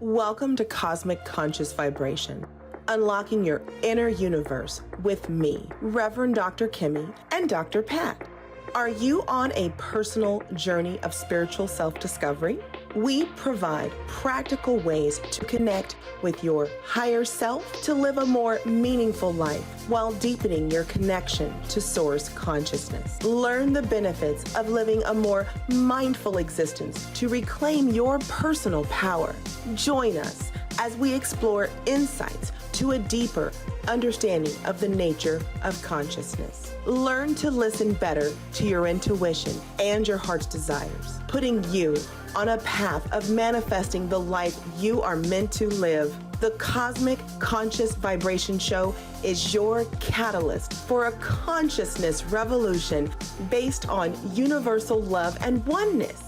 Welcome to Cosmic Conscious Vibration, unlocking your inner universe with me, Reverend Dr. Kimmie and Dr. Pat. Are you on a personal journey of spiritual self-discovery? We provide practical ways to connect with your higher self to live a more meaningful life while deepening your connection to Source consciousness. Learn the benefits of living a more mindful existence to reclaim your personal power. Join us as we explore insights to a deeper understanding of the nature of consciousness. Learn to listen better to your intuition and your heart's desires, putting you on a path of manifesting the life you are meant to live. The Cosmic Conscious Vibration Show is your catalyst for a consciousness revolution based on universal love and oneness.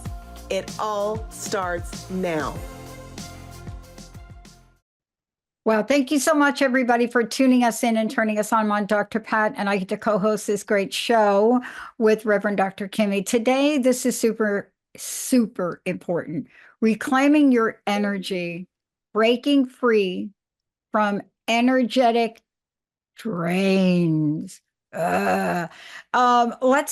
It all starts now. Well, thank you so much, everybody, for tuning us in and turning us on. I'm Dr. Pat, and I get to co-host this great show with Reverend Dr. Kimmie. Today, this is super important. Reclaiming your energy, breaking free from energetic drains. Let's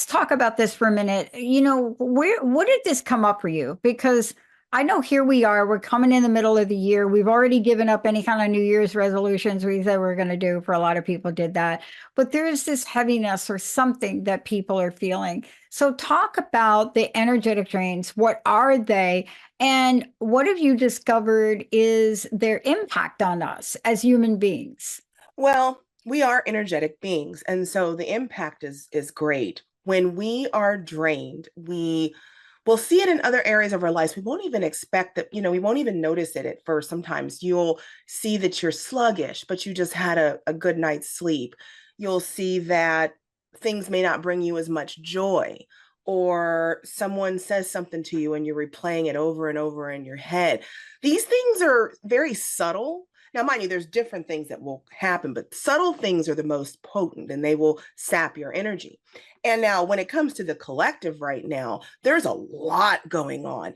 talk about this for a minute. You know, what did this come up for you? Because I know here we are, we're coming in the middle of the year. We've already given up any kind of New Year's resolutions we said we're going to do. For a lot of people did that. But there's this heaviness or something that people are feeling. So talk about the energetic drains. What are they? And what have you discovered is their impact on us as human beings? Well, we are energetic beings. And so the impact is great. When we are drained, we'll see it in other areas of our lives. We won't even expect that, we won't even notice it at first. Sometimes you'll see that you're sluggish, but you just had a good night's sleep. You'll see that things may not bring you as much joy, or someone says something to you and you're replaying it over and over in your head. These things are very subtle. Now, mind you, there's different things that will happen, but subtle things are the most potent and they will sap your energy. And now when it comes to the collective right now, there's a lot going on.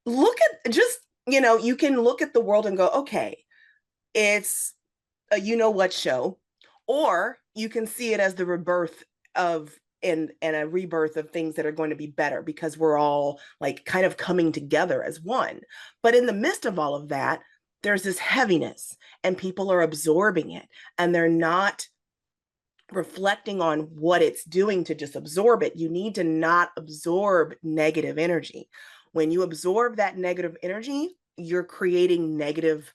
Look at you can look at the world and go, okay, it's a you-know-what show, or you can see it as the rebirth of and a rebirth of things that are going to be better because we're all like kind of coming together as one. But in the midst of all of that, there's this heaviness and people are absorbing it and they're not reflecting on what it's doing to just absorb it. You need to not absorb negative energy. When you absorb that negative energy, you're creating negative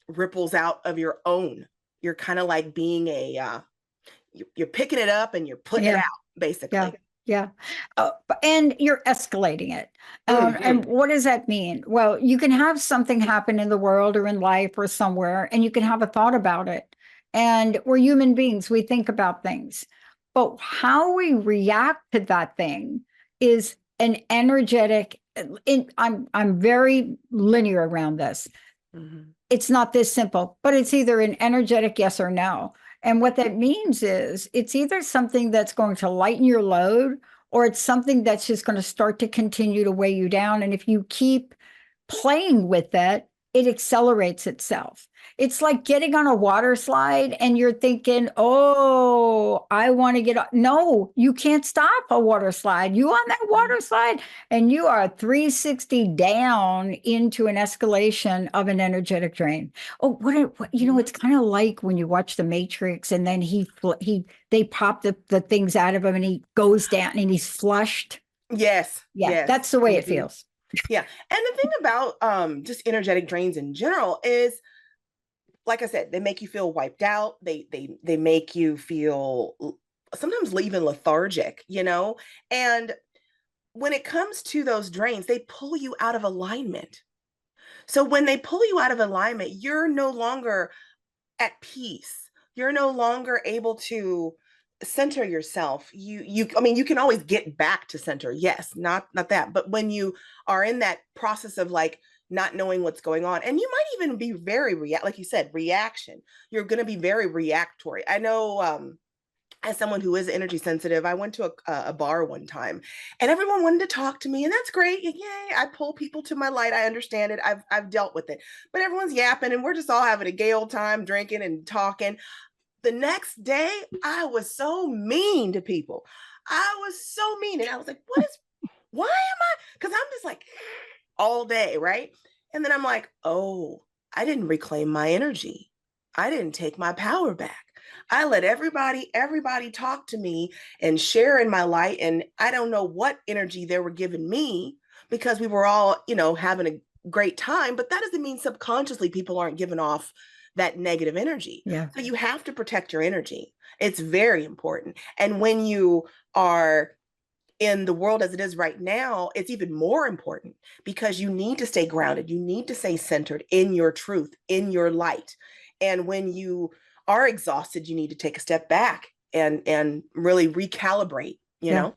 ripples out of your own. You're kind of like being you're picking it up and you're putting it out, basically. Yeah. And you're escalating it. And what does that mean? Well, you can have something happen in the world or in life or somewhere, and you can have a thought about it. And we're human beings. We think about things. But how we react to that thing is an energetic, I'm very linear around this. It's not this simple, but it's either an energetic yes or no. And what that means is it's either something that's going to lighten your load or it's something that's just going to start to continue to weigh you down. And if you keep playing with it, it accelerates itself. It's like getting on a water slide and you're thinking, oh, I want to get on. No, you can't stop a water slide. You on that water slide and you are 360 down into an escalation of an energetic drain. Oh, it's kind of like when you watch The Matrix and then they pop the things out of him and he goes down and he's flushed. Yes. Yeah, yes. That's the way it feels. Yeah. And the thing about just energetic drains in general is, like I said, they make you feel wiped out. They make you feel sometimes even lethargic, and when it comes to those drains, they pull you out of alignment. So when they pull you out of alignment, you're no longer at peace. You're no longer able to center yourself. You can always get back to center. Yes, not that. But when you are in that process of like not knowing what's going on, and you might even be very like you said, reaction. You're going to be very reactory. I know as someone who is energy sensitive, I went to a bar one time and everyone wanted to talk to me, and that's great. Yay, I pull people to my light. I understand it. I've dealt with it. But everyone's yapping and we're just all having a gay old time drinking and talking. The next day, I was so mean to people. I was so mean. And I was like, why am I? Because I'm just like all day, right? And then I'm like, oh, I didn't reclaim my energy. I didn't take my power back. I let everybody talk to me and share in my light. And I don't know what energy they were giving me because we were all, having a great time. But that doesn't mean subconsciously people aren't giving off that negative energy. Yeah. So you have to protect your energy. It's very important. And when you are in the world as it is right now, it's even more important because you need to stay grounded. You need to stay centered in your truth, in your light. And when you are exhausted, you need to take a step back and really recalibrate, Yeah.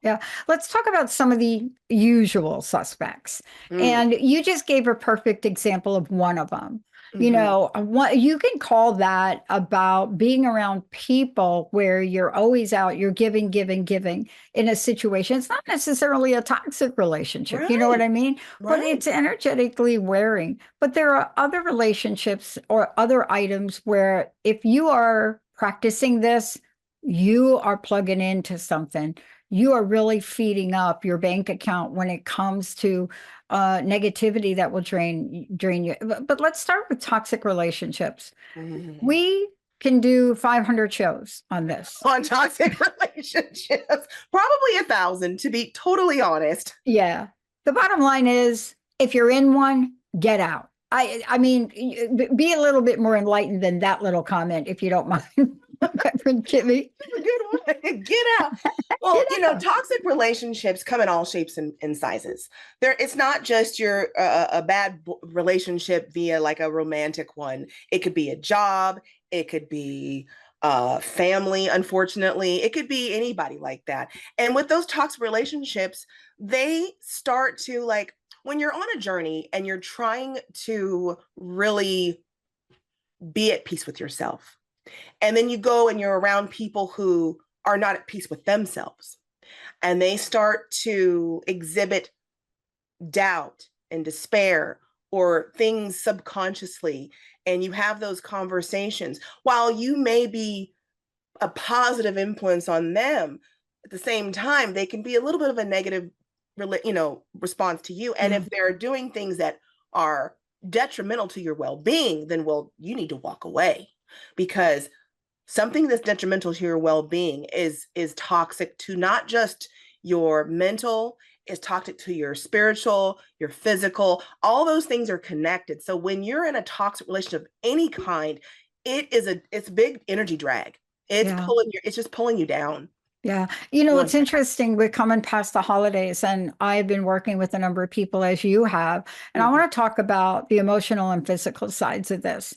Yeah. Let's talk about some of the usual suspects. Mm, And you just gave a perfect example of one of them. mhm. You can call that about being around people where you're always out, you're giving, giving, giving in a situation. It's not necessarily a toxic relationship. You know what Right, I mean? But right. it's energetically wearing. But there are other relationships or other items where if you are practicing this, you are plugging into something. You are really feeding up your bank account when it comes to negativity that will drain you. But let's start with toxic relationships. Mhm. We can do 500 shows on this. On toxic relationships, probably 1,000 to be totally honest. Yeah. The bottom line is if you're in one, get out. I mean, be a little bit more enlightened than that little comment, if you don't mind, Reverend Kimmie. A good one. Get out. Well, Get out. toxic relationships come in all shapes and sizes. It's not just your a bad relationship via like a romantic one. It could be a job. It could be family. Unfortunately, it could be anybody like that. And with those toxic relationships, they start to like when you're on a journey and you're trying to really be at peace with yourself, and then you go and you're around people who are not at peace with themselves. And they start to exhibit doubt and despair or things subconsciously. And you have those conversations. While you may be a positive influence on them, at the same time, they can be a little bit of a negative, response to you. And Yeah. if they're doing things that are detrimental to your well-being, then you need to walk away because something that's detrimental to your well-being is toxic to not just your mental, is toxic to your spiritual, your physical. All those things are connected. So when you're in a toxic relationship of any kind, it's a big energy drag. Yeah. It's just pulling you down. Yeah. Well, It's interesting. We're coming past the holidays, and I've been working with a number of people as you have. And I mhm, want to talk about the emotional and physical sides of this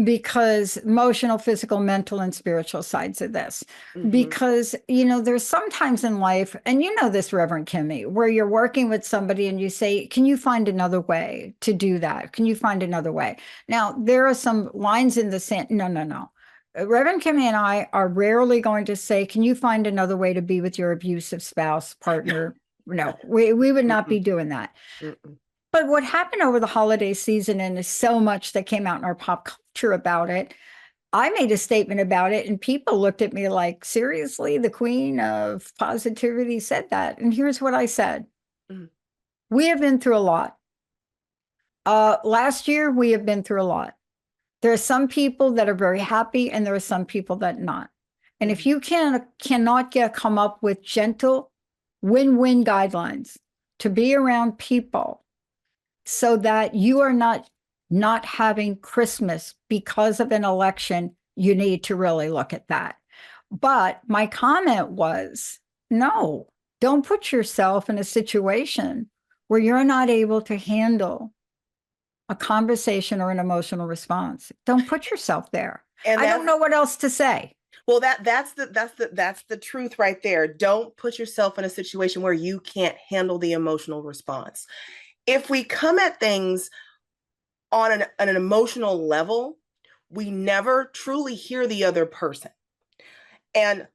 because emotional, physical, mental, and spiritual sides of this. mhm. Because, there's sometimes in life, and you know this, Reverend Kimmie, where you're working with somebody and you say, can you find another way to do that? Can you find another way? Now, there are some lines in the sand. No, no, no. Reverend Kimmy and I are rarely going to say, can you find another way to be with your abusive spouse, partner? No, we would not be Mm-mm, doing that. mm-mm. But what happened over the holiday season, and there's so much that came out in our pop culture about it, I made a statement about it, and people looked at me like, seriously, the queen of positivity said that. And here's what I said. Mm. We have been through a lot. Last year, we have been through a lot. There are some people that are very happy, and there are some people that not. And if Mhm. you cannot come up with gentle win-win guidelines to be around people so that you are not having Christmas because of an election, you need to really look at that. But my comment was, no, don't put yourself in a situation where you're not able to handle a conversation or an emotional response. Don't put yourself there. And I don't that's know what else to say. well, that's the truth right there. Don't put yourself in a situation where you can't handle the emotional response. If we come at things on an emotional level, we never truly hear the other person. And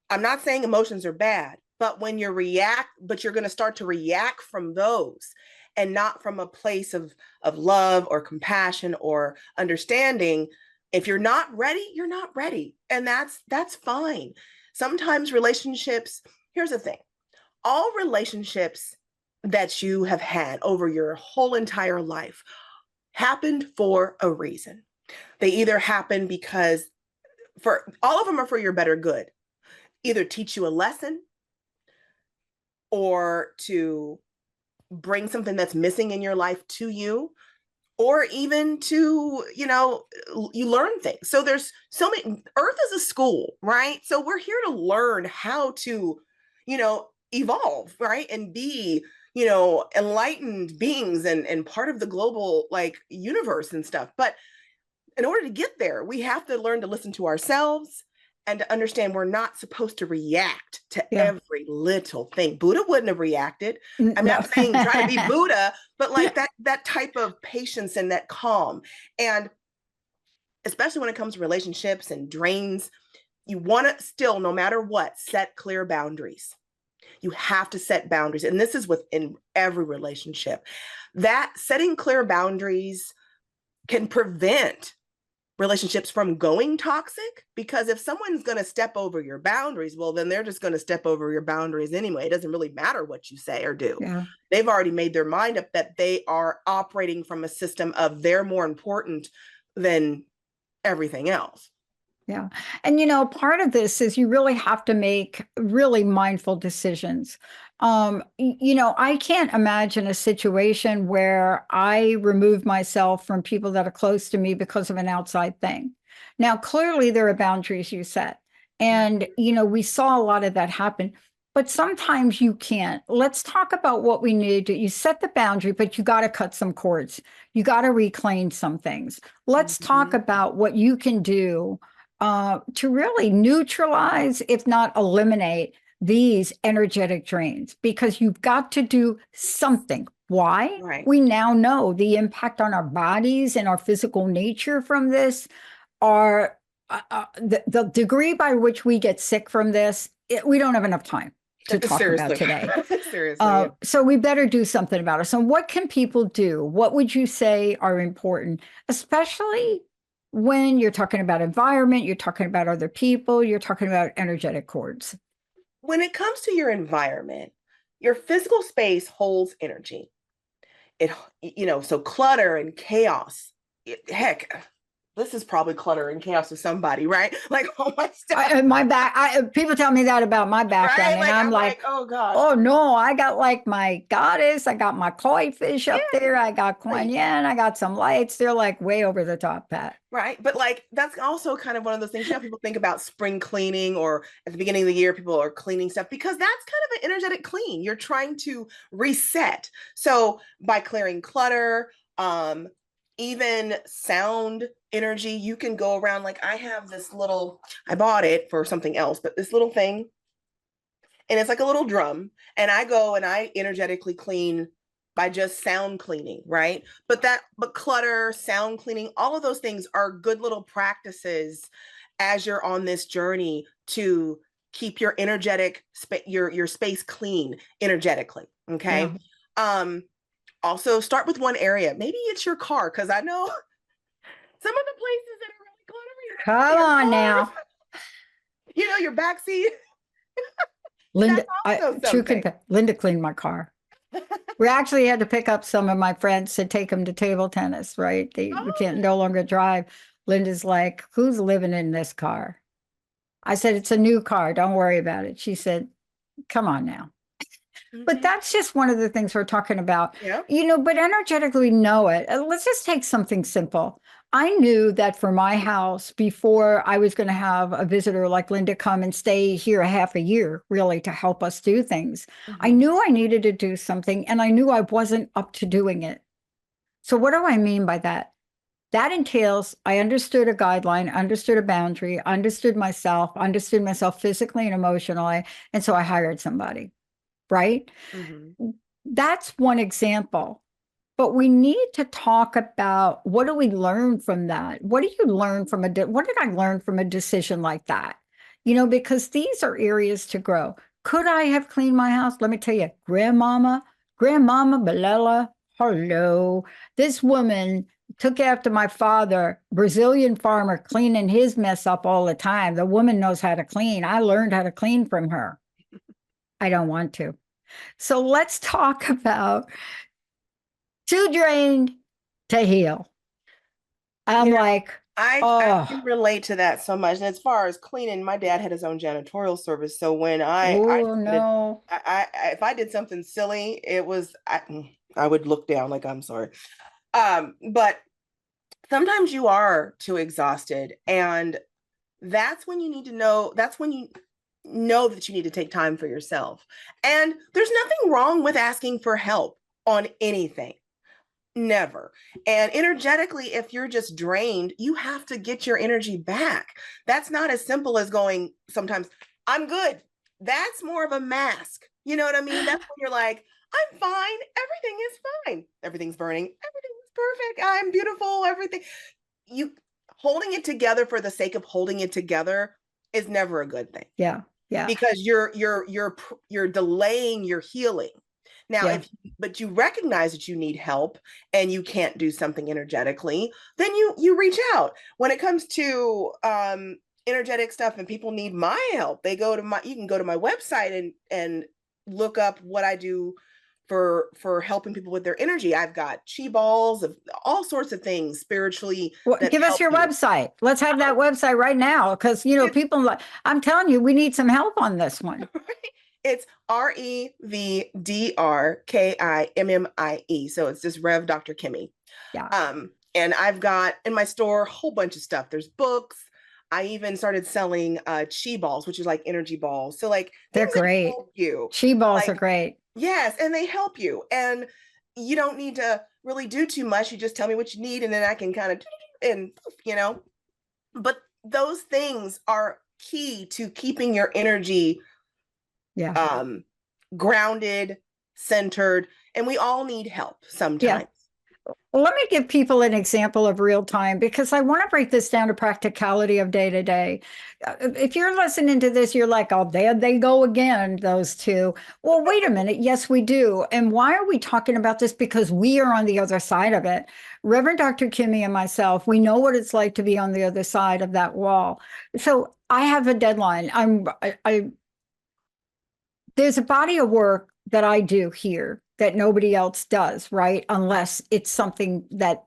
I'm not saying emotions are bad, but when you react, but you're going to start to react from those and not from a place of love or compassion or understanding. If you're not ready, you're not ready. And that's fine. Sometimes relationships, here's the thing. All relationships that you have had over your whole entire life happened for a reason. They either happen because for all of them are for your better good, either teach you a lesson or to bring something that's missing in your life to you, or even to, you learn things. So there's so many, earth is a school, right? So we're here to learn how to, evolve, right? And be, enlightened beings and part of the global like universe and stuff. But in order to get there, we have to learn to listen to ourselves and to understand we're not supposed to react to Yeah. every little thing. Buddha wouldn't have reacted. I'm No. not saying try to be Buddha, but like that type of patience and that calm. And especially when it comes to relationships and drains, you want to still, no matter what, set clear boundaries. You have to set boundaries. And this is within every relationship. That setting clear boundaries can prevent relationships from going toxic, because if someone's going to step over your boundaries, well, then they're just going to step over your boundaries anyway. It doesn't really matter what you say or do. Yeah. They've already made their mind up that they are operating from a system of they're more important than everything else. Yeah. And, part of this is you really have to make really mindful decisions. I can't imagine a situation where I remove myself from people that are close to me because of an outside thing. Now, clearly there are boundaries you set. And, we saw a lot of that happen, but sometimes you can't. Let's talk about what we need to, you set the boundary, but you got to cut some cords. You got to reclaim some things. Let's talk about what you can do to really neutralize, if not eliminate, these energetic drains, because you've got to do something. Why? Right. We now know the impact on our bodies and our physical nature from this are the degree by which we get sick from this. We don't have enough time to talk about today. Seriously. Yeah. So we better do something about it. So what can people do? What would you say are important, especially when you're talking about environment, you're talking about other people, you're talking about energetic cords? When it comes to your environment, your physical space holds energy. So clutter and chaos, heck, this is probably clutter and chaos to somebody, right? Like all my stuff. My back, people tell me that about my background, right? And I'm like, oh gosh, oh no, I got like my goddess, I got my koi fish up there, I got Kuan Yin, I got some lights. They're like way over the top, Pat. Right. But like that's also kind of one of those things, people think about spring cleaning, or at the beginning of the year, people are cleaning stuff because that's kind of an energetic clean. You're trying to reset. So by clearing clutter, even sound energy, you can go around. Like I have this little, I bought it for something else, but this little thing, and it's like a little drum, and I go and I energetically clean by just sound cleaning, right? But clutter, sound cleaning, all of those things are good little practices as you're on this journey to keep your energetic your space clean energetically. Okay. Yeah. Also start with one area. Maybe it's your car, because I know some of the places that are really cluttery. Come on now. Your backseat. Linda, Linda cleaned my car. We actually had to pick up some of my friends to take them to table tennis, right? We can't no longer drive. Linda's like, who's living in this car? I said, it's a new car. Don't worry about it. She said, come on now. But that's just one of the things we're talking about. Yeah. But energetically know it. Let's just take something simple. I knew that for my house, before I was going to have a visitor like Linda come and stay here a half a year, really, to help us do things, I knew I needed to do something, and I knew I wasn't up to doing it. So what do I mean by that? That entails, I understood a guideline, understood a boundary, understood myself physically and emotionally, and so I hired somebody, right? That's one example. But we need to talk about, what do we learn from that? What do you learn from what did I learn from a decision like that? because these are areas to grow. Could I have cleaned my house? Let me tell you, Grandmama Belela, hello. This woman took after my father, Brazilian farmer, cleaning his mess up all the time. The woman knows how to clean. I learned how to clean from her. I don't want to. So let's talk about too drained to heal. I'm You know, like, I oh, can relate to that so much. And as far as cleaning, my dad had his own janitorial service. So when I oh started, no. if I did something silly, I would look down like I'm sorry. But sometimes you are too exhausted, and that's when you know that you need to take time for yourself. And there's nothing wrong with asking for help on anything. Never. And energetically, if you're just drained, you have to get your energy back. That's not as simple as going sometimes, I'm good. That's more of a mask. You know what I mean? That's when you're like, I'm fine. Everything is fine. Everything's burning. Everything is perfect. I'm beautiful. Everything. You holding it together for the sake of holding it together is never a good thing, Yeah. Yeah. because you're delaying your healing. Now, Yeah. if but you recognize that you need help and you can't do something energetically, then you reach out. When it comes to energetic stuff and people need my help, you can go to my website and look up what I do for helping people with their energy. I've got chi balls of all sorts of things spiritually Well, that give us help your you. website. Let's have that website right now because, people like, I'm telling you, we need some help on this one. It's REVDRKIMMIE. So it's just Rev Dr. Kimmie. Yeah, And I've got in my store a whole bunch of stuff. There's books. I even started selling chi balls, which is like energy balls. So like they're things that great. help you. Chi balls are Like, great. yes, and they help you. And you don't need to really do too much. You just tell me what you need, and then I can kind of and you know. But those things are key to keeping your energy Yeah. um, grounded, centered, and we all need help Yeah. sometimes. Well, let me give people an example of real time because I want to break this down to practicality of day to day. If you're listening to this, you're like, oh, there they go again, those two. Well, wait a minute. Yes, we do. And why are we talking about this? Because we are on the other side of it. Reverend Dr. Kimmie and myself, we know what it's like to be on the other side of that wall. So I have a deadline. There's a body of work that I do here that nobody else does, right? Unless it's something that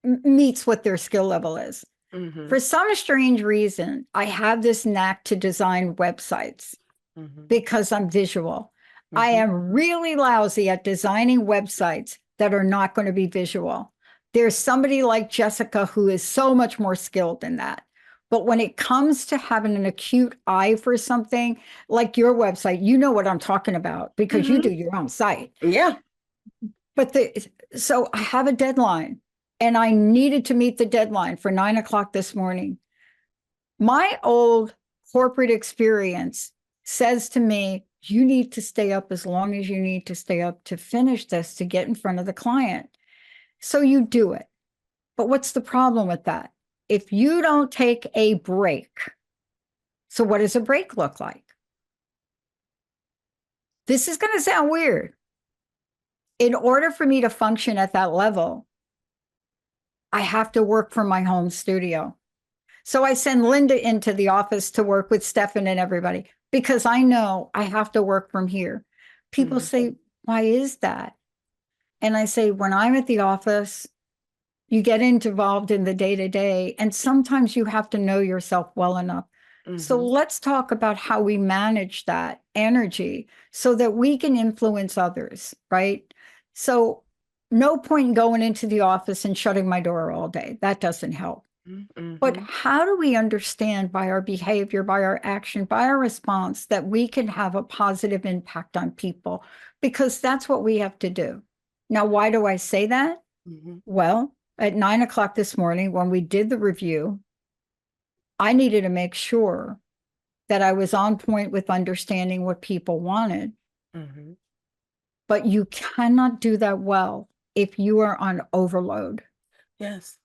meets what their skill level is. Mm-hmm. For some strange reason, I have this knack to design websites Mm-hmm. because I'm visual. I Mm-hmm. am really lousy at designing websites that are not going to be visual. There's somebody like Jessica who is so much more skilled in that. But when it comes to having an acute eye for something like your website, you know what I'm talking about because you Mm-hmm. do your own site. Yeah. But so I have a deadline and I needed to meet the deadline for 9 o'clock this morning. My old corporate experience says to me, you need to stay up as long as you need to stay up to finish this, to get in front of the client. So you do it. But what's the problem with that? If you don't take a break, so what does a break look like? This is going to sound weird. In order for me to function at that level, I have to work from my home studio. So I send Linda into the office to work with Stefan and everybody because I know I have to work from here. People Mm-hmm. say, why is that? And I say, when I'm at the office, you get involved in the day to day, and sometimes you have to know yourself well enough. So Mm-hmm. let's talk about how we manage that energy so that we can influence others, right? So, no point in going into the office and shutting my door all day. That doesn't help. But Mm-hmm. how do we understand by our behavior, by our action, by our response that we can have a positive impact on people? Because that's what we have to do. Now, why do I say that? Mm-hmm. Well, at 9 o'clock this morning, when we did the review, I needed to make sure that I was on point with understanding what people wanted. Mm-hmm. But you cannot do that well if you are on overload. Yes.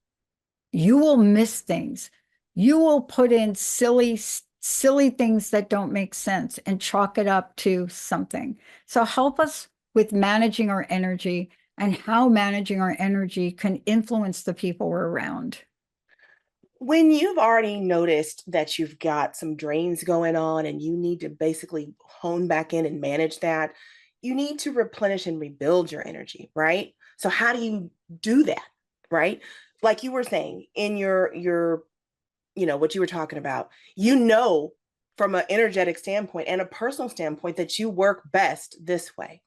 You will miss things. You will put in silly silly things that don't make sense and chalk it up to something. So help us with managing our energy and how managing our energy can influence the people we're around. When you've already noticed that you've got some drains going on and you need to basically hone back in and manage that, you need to replenish and rebuild your energy, right? So how do you do that, right? Like you were saying in your what you were talking about, from an energetic standpoint and a personal standpoint that you work best this way.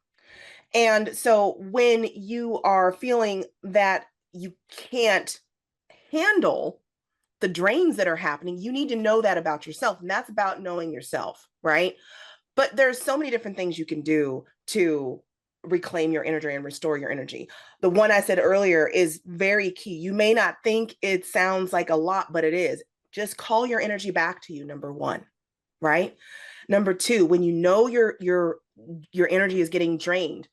And so when you are feeling that you can't handle the drains that are happening, you need to know that about yourself. And that's about knowing yourself, right? But there's so many different things you can do to reclaim your energy and restore your energy. The one I said earlier is very key. You may not think it sounds like a lot, but it is. Just call your energy back to you, number one, right? Number two, when you know your energy is getting drained,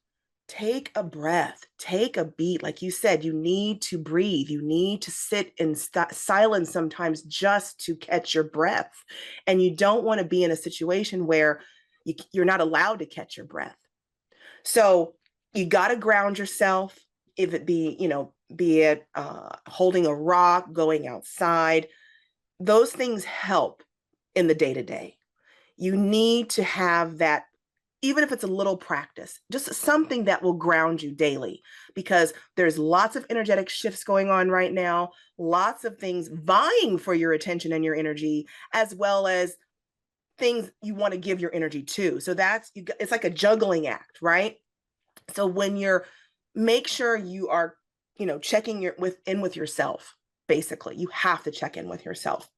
take a breath, take a beat. Like you said, you need to breathe. You need to sit in silence sometimes just to catch your breath. And you don't want to be in a situation where you're not allowed to catch your breath. So you got to ground yourself, if it be, be it holding a rock, going outside. Those things help in the day to day. You need to have that, even if it's a little practice, just something that will ground you daily, because there's lots of energetic shifts going on right now, lots of things vying for your attention and your energy, as well as things you want to give your energy to. So it's like a juggling act, right? So when make sure you are, checking with yourself, basically, you have to check in with yourself.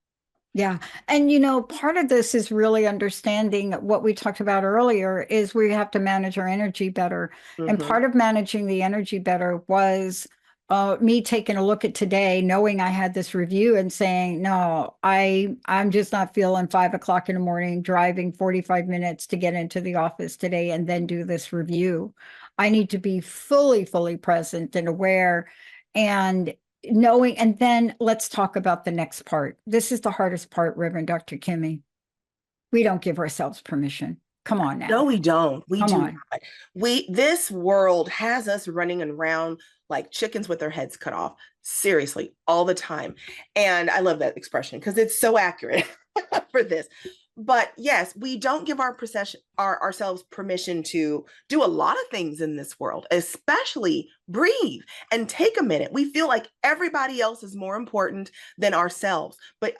Yeah. And, part of this is really understanding what we talked about earlier is we have to manage our energy better. And Mm-hmm. part of managing the energy better was me taking a look at today, knowing I had this review and saying, no, I'm just not feeling 5 o'clock in the morning, driving 45 minutes to get into the office today and then do this review. I need to be fully, fully present and aware. And knowing, and then let's talk about the next part. This is the hardest part, Reverend Dr. Kimmie. We don't give ourselves permission. Come on No, now. we don't. We Come do on. not. This world has us running around like chickens with their heads cut off, seriously, all the time. And I love that expression because it's so accurate for this. But yes, we don't give ourselves permission to do a lot of things in this world, especially breathe and take a minute. We feel like everybody else is more important than ourselves. But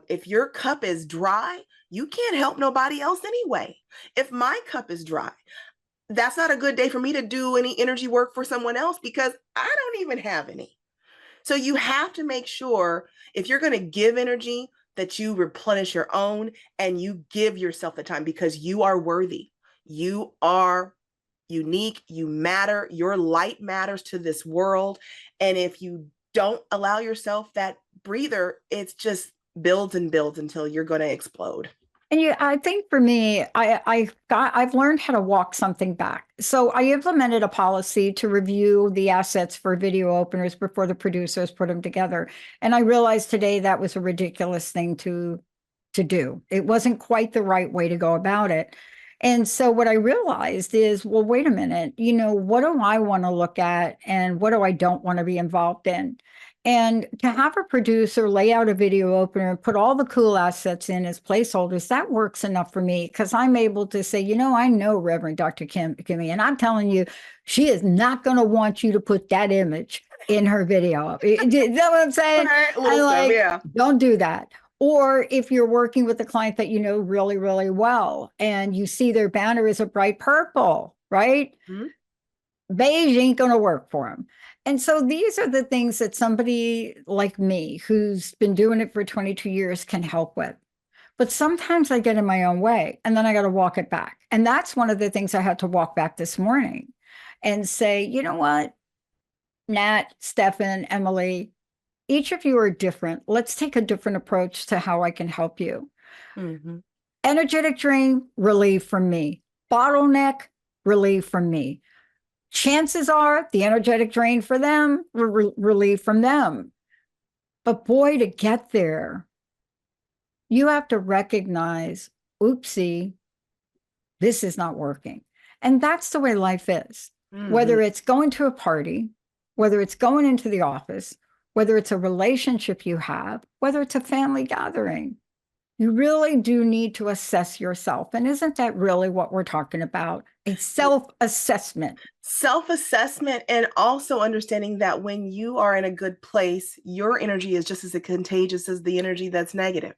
if your cup is dry, you can't help nobody else anyway. If my cup is dry, that's not a good day for me to do any energy work for someone else because I don't even have any. So you have to make sure if you're going to give energy that you replenish your own and you give yourself the time because you are worthy. You are unique. You matter. Your light matters to this world. And if you don't allow yourself that breather, it's just builds and builds until you're going to explode. And I think for me, I've learned how to walk something back. So I implemented a policy to review the assets for video openers before the producers put them together. And I realized today that was a ridiculous thing to do. It wasn't quite the right way to go about it. And so what I realized is, well, wait a minute, what do I want to look at and what do I don't want to be involved in? And to have a producer lay out a video opener and put all the cool assets in as placeholders, that works enough for me because I'm able to say, I know Reverend Dr. Kimmie, and I'm telling you, she is not going to want you to put that image in her video. You know what I'm saying? Right, a little And stuff, like, yeah. don't do that. Or if you're working with a client that you know really, really well, and you see their banner is a bright purple, right? Mm-hmm. Beige ain't going to work for them. And so these are the things that somebody like me, who's been doing it for 22 years, can help with. But sometimes I get in my own way and then I got to walk it back. And that's one of the things I had to walk back this morning and say, you know what, Nat, Stefan, Emily, each of you are different. Let's take a different approach to how I can help you. Mm-hmm. Energetic drain, relief from me. Bottleneck, relief from me. Chances are the energetic drain for them, relief from them. But boy, to get there, You have to recognize, oopsie, this is not working. And that's the way life is. Whether it's going to a party, whether it's going into the office, whether it's a relationship you have, whether it's a family gathering, you really do need to assess yourself. And isn't that really what we're talking about? A self-assessment. Self-assessment, and also understanding that when you are in a good place, your energy is just as contagious as the energy that's negative.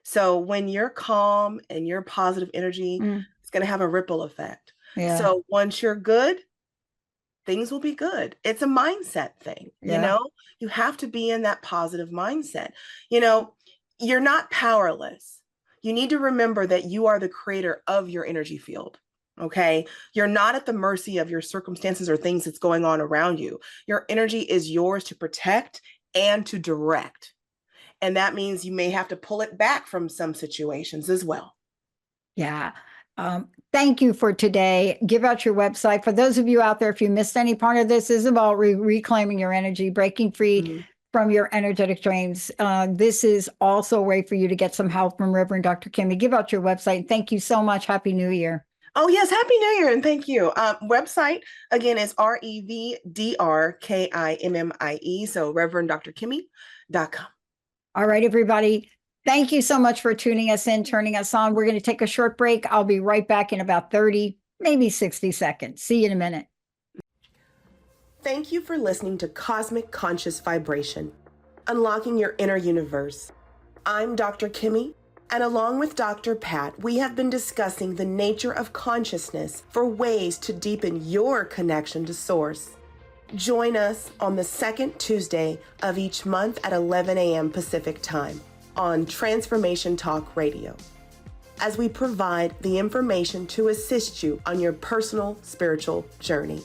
So when you're calm and you're positive energy, it's going to have a ripple effect. Yeah. So once you're good, things will be good. It's a mindset thing. You have to be in that positive mindset. You're not powerless. You need to remember that you are the creator of your energy field. Okay. You're not at the mercy of your circumstances or things that's going on around you. Your energy is yours to protect and to direct. And that means you may have to pull it back from some situations as well. Yeah. Thank you for today. Give out your website. For those of you out there, if you missed any part of this is about reclaiming your energy, breaking free from your energetic drains. This is also a way for you to get some help from Reverend Dr. Kimmie. Give out your website. Thank you so much. Happy New Year. Oh, yes. Happy New Year. And thank you. Website, again, is REVDRKIMMIE. So ReverendDrKimmie.com. All right, everybody. Thank you so much for tuning us in, turning us on. We're going to take a short break. I'll be right back in about 30, maybe 60 seconds. See you in a minute. Thank you for listening to Cosmic Conscious Vibration, Unlocking Your Inner Universe. I'm Dr. Kimmie, and along with Dr. Pat, we have been discussing the nature of consciousness for ways to deepen your connection to Source. Join us on the second Tuesday of each month at 11 a.m. Pacific Time on Transformation Talk Radio, as we provide the information to assist you on your personal spiritual journey.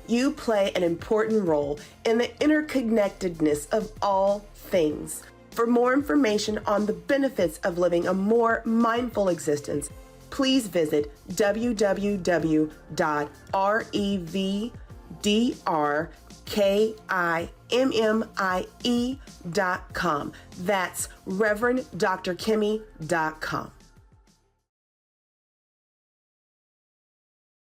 You play an important role in the interconnectedness of all things. For more information on the benefits of living a more mindful existence, please visit www.revdrkimmie.com. That's ReverendDrKimmie.com.